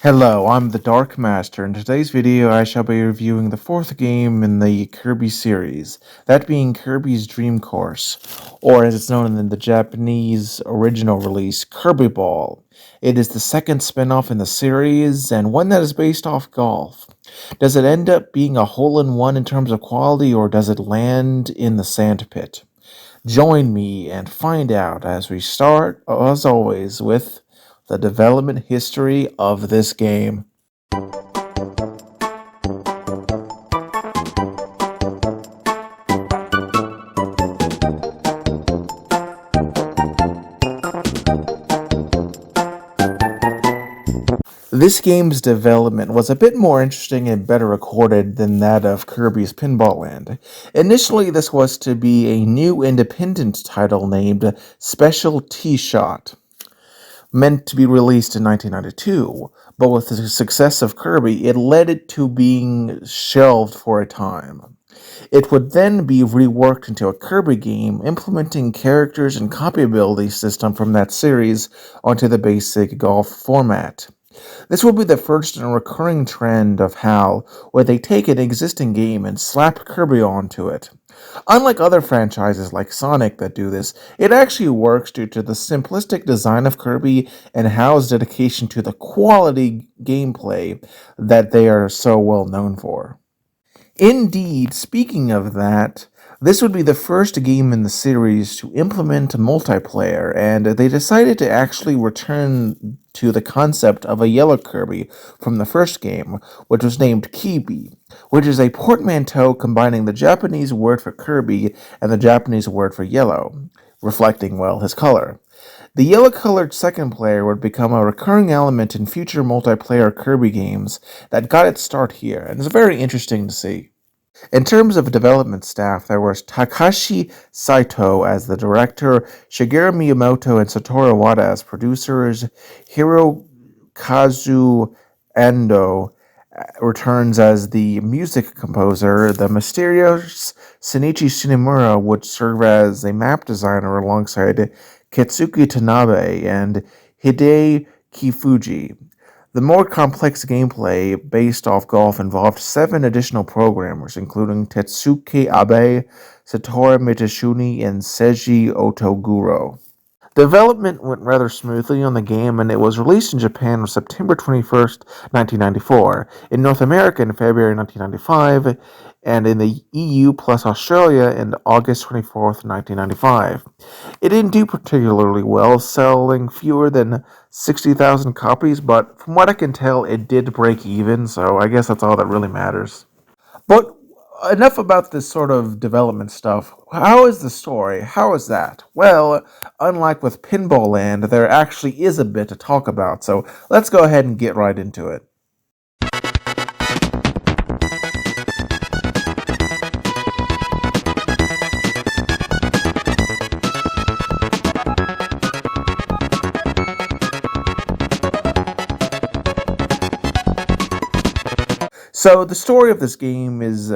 Hello, I'm the Dark Master. In today's video, I shall be reviewing the fourth game in the Kirby series, that being Kirby's Dream Course, or as it's known in the Japanese original release, Kirby Ball. It is the second spin-off in the series, and one that is based off golf. Does it end up being a hole-in-one in terms of quality, or does it land in the sandpit? Join me and find out as we start, as always, with the development history of this game. This game's development was a bit more interesting and better recorded than that of Kirby's Pinball Land. Initially, this was to be a new independent title named Special T-Shot, meant to be released in 1992, but with the success of Kirby, it led it to being shelved for a time. It would then be reworked into a Kirby game, implementing characters and copyability system from that series onto the basic golf format. This will be the first in a recurring trend of HAL, where they take an existing game and slap Kirby onto it. Unlike other franchises like Sonic that do this, it actually works due to the simplistic design of Kirby and HAL's dedication to the quality gameplay that they are so well known for. Indeed, speaking of that, this would be the first game in the series to implement multiplayer, and they decided to actually return to the concept of a yellow Kirby from the first game, which was named Kirby, which is a portmanteau combining the Japanese word for Kirby and the Japanese word for yellow, reflecting, well, his color. The yellow-colored second player would become a recurring element in future multiplayer Kirby games that got its start here, and it's very interesting to see. In terms of development staff, there was Takashi Saito as the director, Shigeru Miyamoto and Satoru Wada as producers, Hirokazu Ando returns as the music composer. The mysterious Shinichi Shinomura would serve as a map designer alongside Ketsuki Tanabe and Hidei Kifuji. The more complex gameplay based off golf involved 7 additional programmers, including Tetsuke Abe, Satoru Mitashuni, and Seiji Otoguro. Development went rather smoothly on the game, and it was released in Japan on September 21st, 1994, in North America in February 1995, and in the EU plus Australia in August 24th, 1995. It didn't do particularly well, selling fewer than 60,000 copies, but from what I can tell, it did break even, so I guess that's all that really matters. But enough about this sort of development stuff. How is the story? How is that? Well, unlike with Pinball Land, there actually is a bit to talk about, so let's go ahead and get right into it. So the story of this game is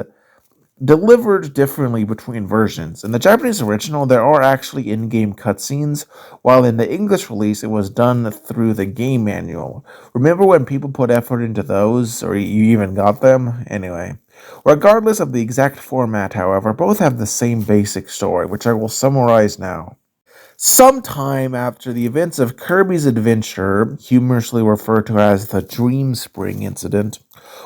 delivered differently between versions. In the Japanese original, there are actually in-game cutscenes, while in the English release, it was done through the game manual. Remember when people put effort into those, or you even got them? Anyway. Regardless of the exact format, however, both have the same basic story, which I will summarize now. Sometime after the events of Kirby's adventure, humorously referred to as the Dream Spring incident,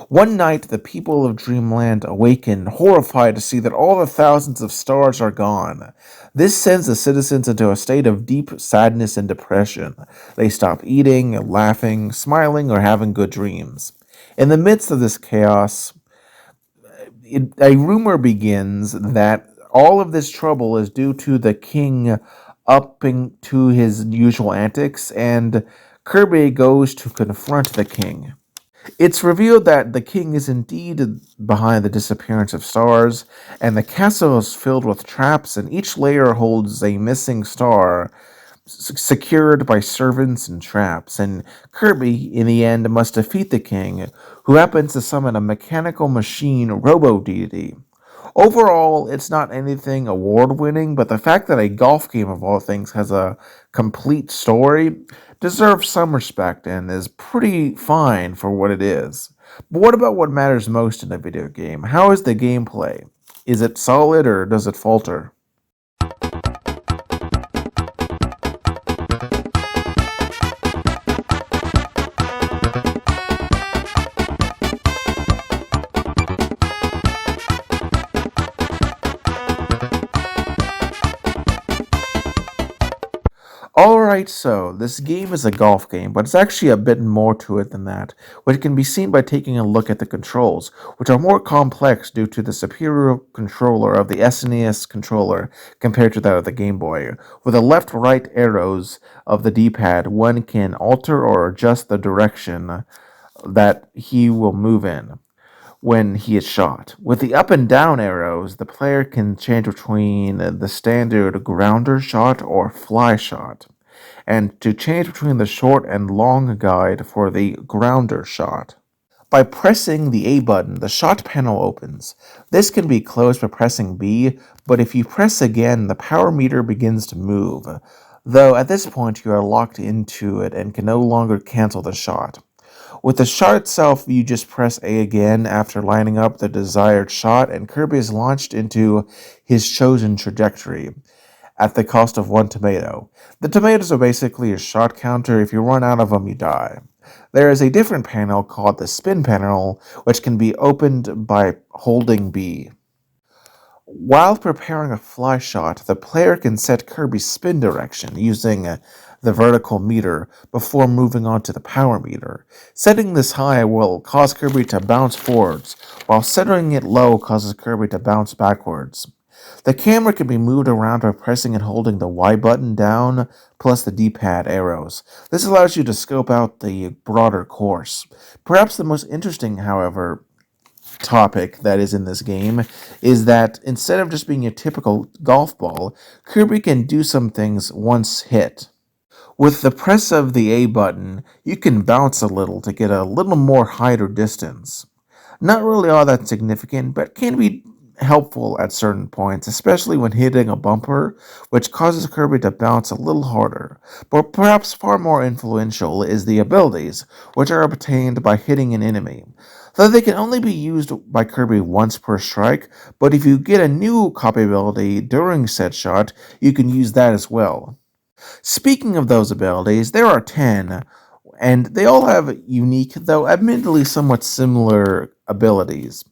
one night the people of Dreamland awaken, horrified to see that all the thousands of stars are gone. This sends the citizens into a state of deep sadness and depression. They stop eating, laughing, smiling, or having good dreams. In the midst of this chaos, a rumor begins that all of this trouble is due to the king upping to his usual antics, and Kirby goes to confront the king. It's revealed that the king is indeed behind the disappearance of stars, and the castle is filled with traps, and each layer holds a missing star secured by servants and traps. And Kirby, in the end, must defeat the king, who happens to summon a mechanical machine robo deity. Overall, it's not anything award winning, but the fact that a golf game of all things has a complete story deserves some respect and is pretty fine for what it is. But what about what matters most in a video game? How is the gameplay? Is it solid or does it falter? Alright, so this game is a golf game, but it's actually a bit more to it than that, which can be seen by taking a look at the controls, which are more complex due to the superior controller of the SNES controller compared to that of the Game Boy. With the left-right arrows of the D-pad, one can alter or adjust the direction that he will move in when he is shot. With the up and down arrows, the player can change between the standard grounder shot or fly shot, and to change between the short and long guide for the grounder shot. By pressing the A button, the shot panel opens. This can be closed by pressing B, but if you press again, the power meter begins to move, though at this point you are locked into it and can no longer cancel the shot. With the shot itself, you just press A again after lining up the desired shot, and Kirby is launched into his chosen trajectory at the cost of one tomato. The tomatoes are basically a shot counter. If you run out of them, you die. There is a different panel called the spin panel, which can be opened by holding B. While preparing a fly shot, the player can set Kirby's spin direction using the vertical meter before moving on to the power meter. Setting this high will cause Kirby to bounce forwards, while setting it low causes Kirby to bounce backwards. The camera can be moved around by pressing and holding the Y button down plus the D-pad arrows. This allows you to scope out the broader course. Perhaps the most interesting, however, topic that is in this game is that instead of just being a typical golf ball, Kirby can do some things once hit. With the press of the A button, you can bounce a little to get a little more height or distance. Not really all that significant, but can be helpful at certain points, especially when hitting a bumper, which causes Kirby to bounce a little harder. But perhaps far more influential is the abilities, which are obtained by hitting an enemy. Though they can only be used by Kirby once per strike, but if you get a new copy ability during said shot, you can use that as well. Speaking of those abilities, there are 10, and they all have unique, though admittedly somewhat similar abilities.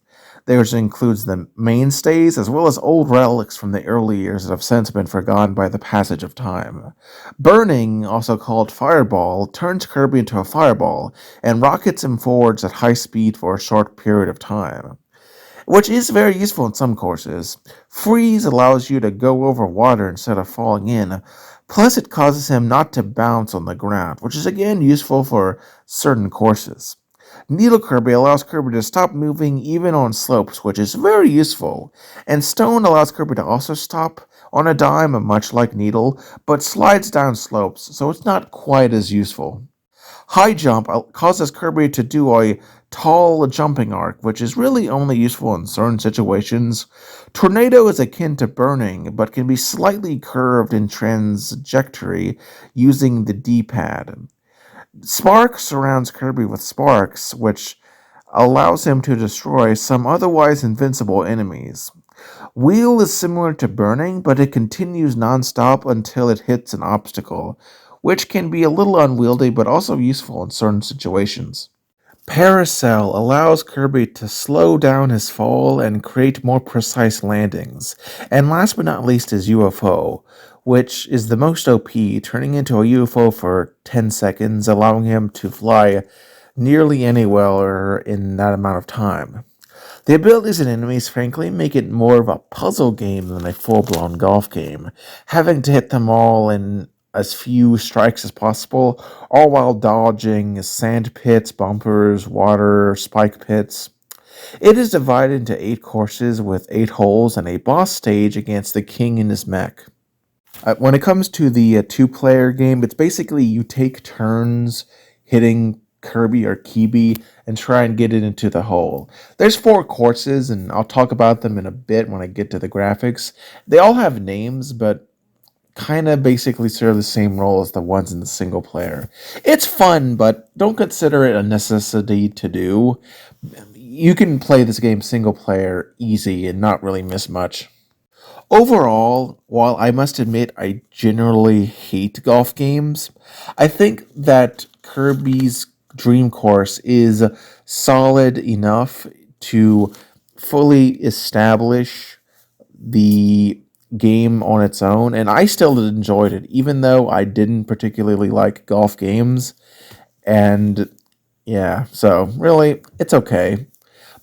Theirs includes the mainstays as well as old relics from the early years that have since been forgotten by the passage of time. Burning, also called Fireball, turns Kirby into a fireball and rockets him forwards at high speed for a short period of time, which is very useful in some courses. Freeze allows you to go over water instead of falling in, plus it causes him not to bounce on the ground, which is again useful for certain courses. Needle Kirby allows Kirby to stop moving even on slopes, which is very useful. And Stone allows Kirby to also stop on a dime, much like Needle, but slides down slopes, so it's not quite as useful. High Jump causes Kirby to do a tall jumping arc, which is really only useful in certain situations. Tornado is akin to Burning, but can be slightly curved in trajectory using the D-pad. Spark surrounds Kirby with sparks, which allows him to destroy some otherwise invincible enemies. Wheel is similar to burning, but it continues nonstop until it hits an obstacle, which can be a little unwieldy but also useful in certain situations. Parasail allows Kirby to slow down his fall and create more precise landings. And last but not least is UFO, which is the most OP, turning into a UFO for 10 seconds, allowing him to fly nearly anywhere in that amount of time. The abilities and enemies, frankly, make it more of a puzzle game than a full blown golf game, having to hit them all in as few strikes as possible, all while dodging sand pits, bumpers, water, spike pits. It is divided into 8 courses with 8 holes and a boss stage against the king in his mech. When it comes to the 2 player game, it's basically you take turns hitting Kirby or Kibi and try and get it into the hole. There's 4 courses, and I'll talk about them in a bit when I get to the graphics. They all have names, but kind of basically serve the same role as the ones in the single player. It's fun, but don't consider it a necessity to do. You can play this game single player easy and not really miss much. Overall, while I must admit I generally hate golf games, I think that Kirby's Dream Course is solid enough to fully establish the game on its own, and I still enjoyed it, even though I didn't particularly like golf games. And yeah, so really, it's okay.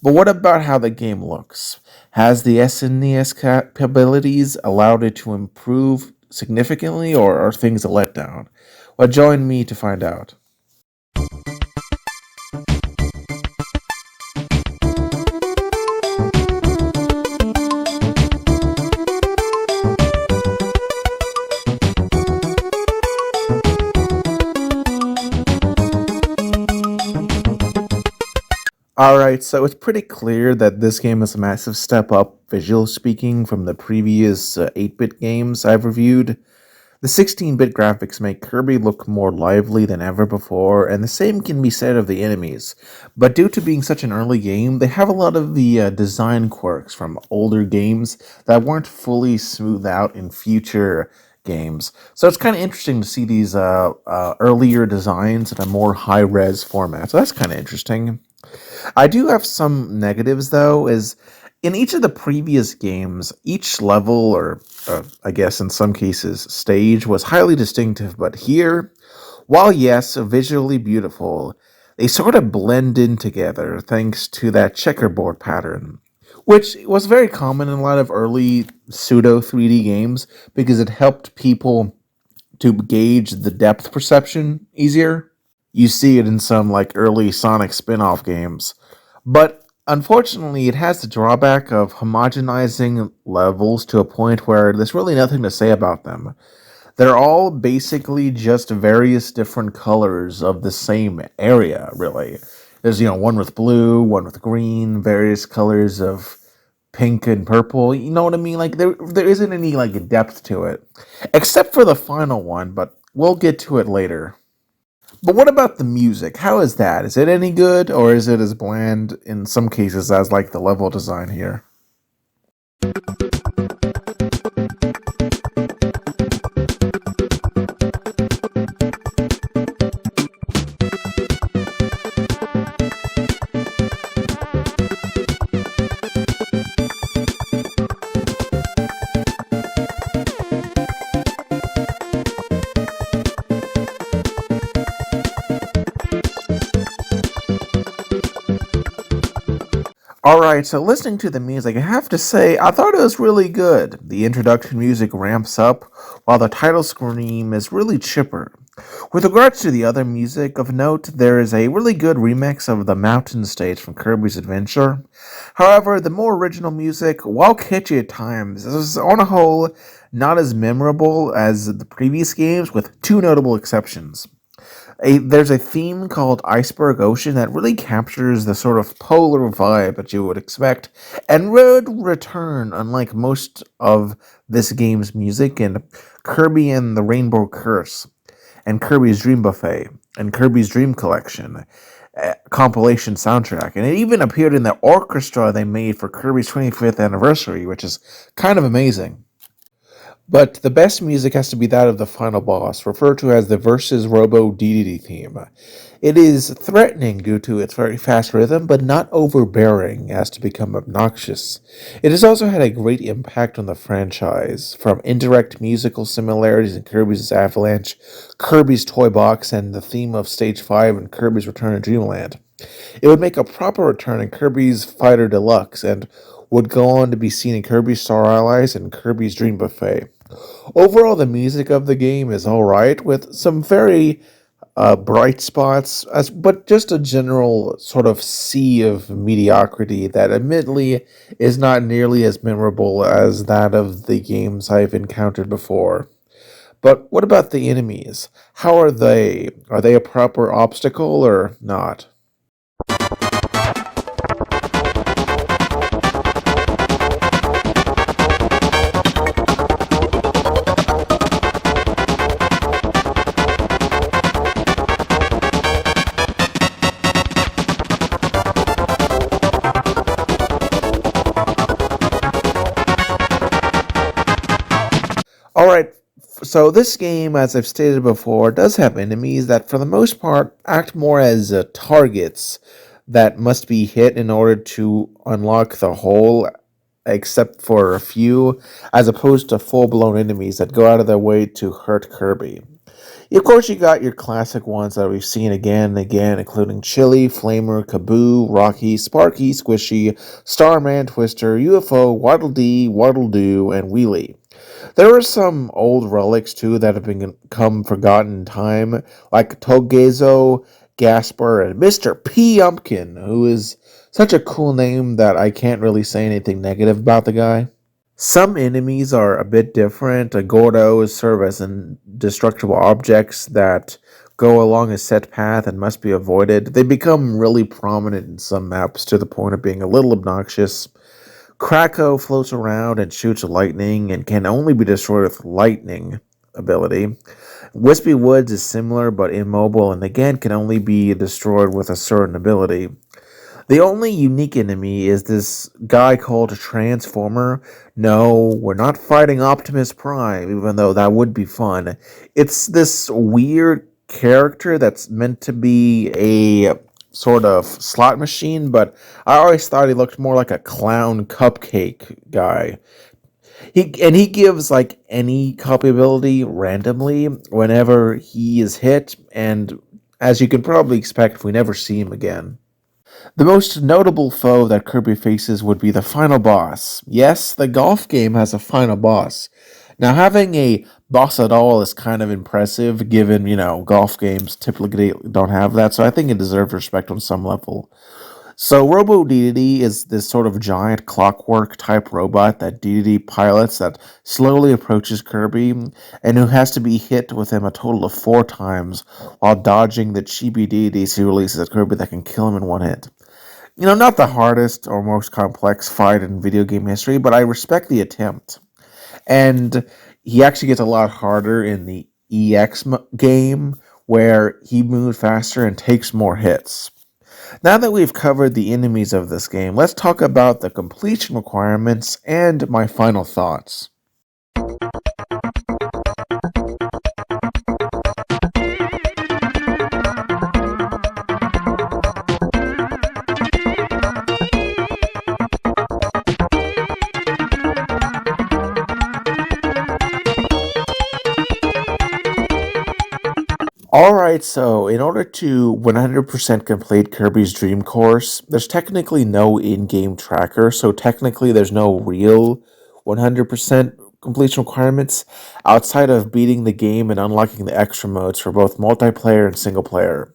But what about how the game looks? Has the SNES capabilities allowed it to improve significantly, or are things a letdown? Well, join me to find out. Alright, so it's pretty clear that this game is a massive step up, visually speaking, from the previous 8-bit games I've reviewed. The 16-bit graphics make Kirby look more lively than ever before, and the same can be said of the enemies. But due to being such an early game, they have a lot of the design quirks from older games that weren't fully smoothed out in future games. So it's kind of interesting to see these earlier designs in a more high-res format. So that's kind of interesting. I do have some negatives though, is in each of the previous games, each level, or I guess in some cases, stage, was highly distinctive, but here, while yes, visually beautiful, they sort of blend in together thanks to that checkerboard pattern, which was very common in a lot of early pseudo 3D games because it helped people to gauge the depth perception easier. You see it in some like early Sonic spin-off games. But unfortunately, it has the drawback of homogenizing levels to a point where there's really nothing to say about them. They're all basically just various different colors of the same area, really. There's, one with blue, one with green, various colors of pink and purple. You know what I mean? Like there isn't any like depth to it. Except for the final one, but we'll get to it later. But what about the music? How is that? Is it any good, or is it as bland in some cases as like the level design here? Alright, so listening to the music, I have to say, I thought it was really good. The introduction music ramps up, while the title screen is really chipper. With regards to the other music of note, there is a really good remix of the Mountain stage from Kirby's Adventure. However, the more original music, while catchy at times, is on a whole not as memorable as the previous games, with 2 notable exceptions. There's a theme called Iceberg Ocean that really captures the sort of polar vibe that you would expect, and would return, unlike most of this game's music, in Kirby and the Rainbow Curse, and Kirby's Dream Buffet, and Kirby's Dream Collection. compilation soundtrack, and it even appeared in the orchestra they made for Kirby's 25th anniversary, which is kind of amazing. But the best music has to be that of the final boss, referred to as the Versus Robo DDD theme. It is threatening due to its very fast rhythm, but not overbearing as to become obnoxious. It has also had a great impact on the franchise, from indirect musical similarities in Kirby's Avalanche, Kirby's Toy Box, and the theme of Stage 5 in Kirby's Return to Dreamland. It would make a proper return in Kirby's Fighter Deluxe and would go on to be seen in Kirby's Star Allies and Kirby's Dream Buffet. Overall, the music of the game is alright, with some very bright spots, but just a general sort of sea of mediocrity that admittedly is not nearly as memorable as that of the games I've encountered before. But what about the enemies? How are they? Are they a proper obstacle or not? All right. So this game, as I've stated before, does have enemies that, for the most part, act more as targets that must be hit in order to unlock the whole, except for a few, as opposed to full-blown enemies that go out of their way to hurt Kirby. Of course, you got your classic ones that we've seen again and again, including Chili, Flamer, Kaboo, Rocky, Sparky, Squishy, Starman, Twister, UFO, Waddle Dee, Waddle Doo, and Wheelie. There are some old relics too that have become forgotten in time, like Togezo, Gasper, and Mr. P. Umpkin, who is such a cool name that I can't really say anything negative about the guy. Some enemies are a bit different. Gordos serve as indestructible objects that go along a set path and must be avoided. They become really prominent in some maps to the point of being a little obnoxious. Krakow floats around and shoots lightning and can only be destroyed with lightning ability. Wispy Woods is similar but immobile and again can only be destroyed with a certain ability. The only unique enemy is this guy called Transformer. No, we're not fighting Optimus Prime, even though that would be fun. It's this weird character that's meant to be a sort of slot machine, but I always thought he looked more like a clown cupcake guy. He gives like any copy ability randomly whenever he is hit, and as you can probably expect, we never see him again. The most notable foe that Kirby faces would be the final boss. Yes, the golf game has a final boss. Now, having a boss at all is kind of impressive, given, golf games typically don't have that, so I think it deserves respect on some level. So, Robo DDD is this sort of giant clockwork type robot that DDD pilots that slowly approaches Kirby, and who has to be hit with him a total of 4 times while dodging the chibi DDDs he releases at Kirby that can kill him in one hit. Not the hardest or most complex fight in video game history, but I respect the attempt. And he actually gets a lot harder in the EX game, where he moves faster and takes more hits. Now that we've covered the enemies of this game, let's talk about the completion requirements and my final thoughts. Alright, so in order to 100% complete Kirby's Dream Course, there's technically no in game tracker, so technically there's no real 100% completion requirements outside of beating the game and unlocking the extra modes for both multiplayer and single player.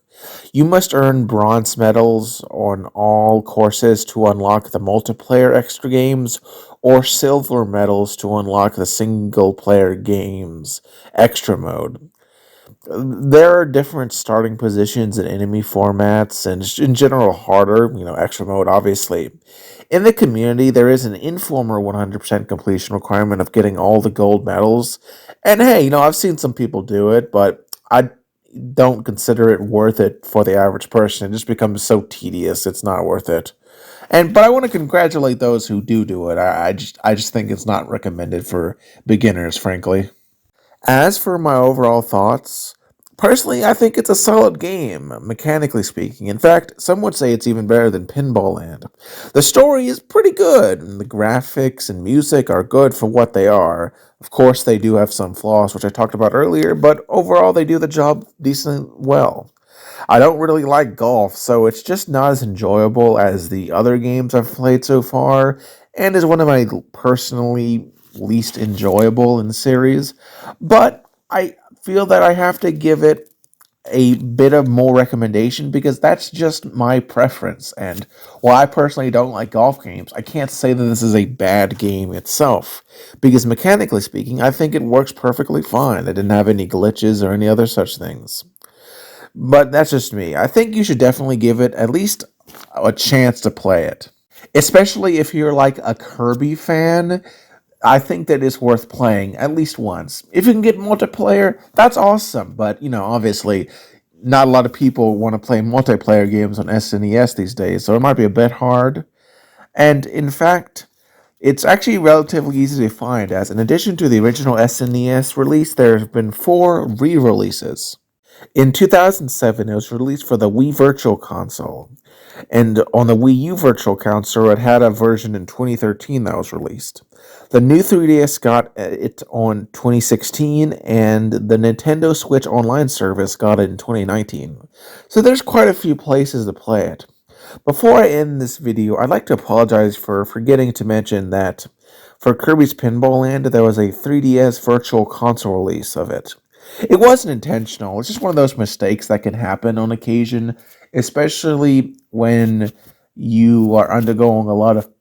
You must earn bronze medals on all courses to unlock the multiplayer extra games, or silver medals to unlock the single player games extra mode. There are different starting positions and enemy formats, and in general harder, extra mode, obviously. In the community, there is an informal 100% completion requirement of getting all the gold medals. And hey, I've seen some people do it, but don't consider it worth it for the average person. It just becomes so tedious. It's not worth it. But I want to congratulate those who do it. I just think it's not recommended for beginners, frankly. As for my overall thoughts, personally, I think it's a solid game, mechanically speaking. In fact, some would say it's even better than Pinball Land. The story is pretty good, and the graphics and music are good for what they are. Of course, they do have some flaws, which I talked about earlier, but overall, they do the job decently well. I don't really like golf, so it's just not as enjoyable as the other games I've played so far, and is one of my personally least enjoyable in the series. But I feel that I have to give it a bit of more recommendation because that's just my preference. And while I personally don't like golf games, I can't say that this is a bad game itself. Because mechanically speaking, I think it works perfectly fine. I didn't have any glitches or any other such things. But that's just me. I think you should definitely give it at least a chance to play it. Especially if you're like a Kirby fan, I think that it's worth playing at least once. If you can get multiplayer, that's awesome. But, obviously, not a lot of people want to play multiplayer games on SNES these days, so it might be a bit hard. And in fact, it's actually relatively easy to find, as in addition to the original SNES release, there have been 4 re releases. In 2007, it was released for the Wii Virtual Console. And on the Wii U Virtual Console, it had a version in 2013 that was released. The new 3DS got it on 2016, and the Nintendo Switch Online service got it in 2019. So there's quite a few places to play it. Before I end this video, I'd like to apologize for forgetting to mention that for Kirby's Pinball Land, there was a 3DS Virtual Console release of it. It wasn't intentional. It's just one of those mistakes that can happen on occasion, especially when you are undergoing a lot of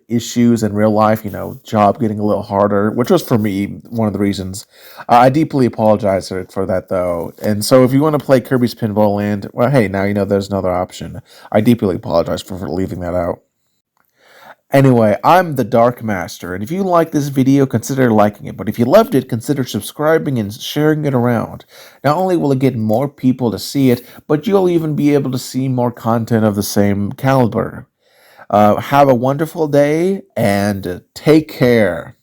issues in real life, job getting a little harder, which was for me one of the reasons. I deeply apologize for that, though. And so if you want to play Kirby's Pinball Land, well, hey, now you know there's another option. I deeply apologize for leaving that out. Anyway, I'm the Dark Master, and if you like this video, consider liking it. But if you loved it, consider subscribing and sharing it around. Not only will it get more people to see it, but you'll even be able to see more content of the same caliber. Have a wonderful day, and take care.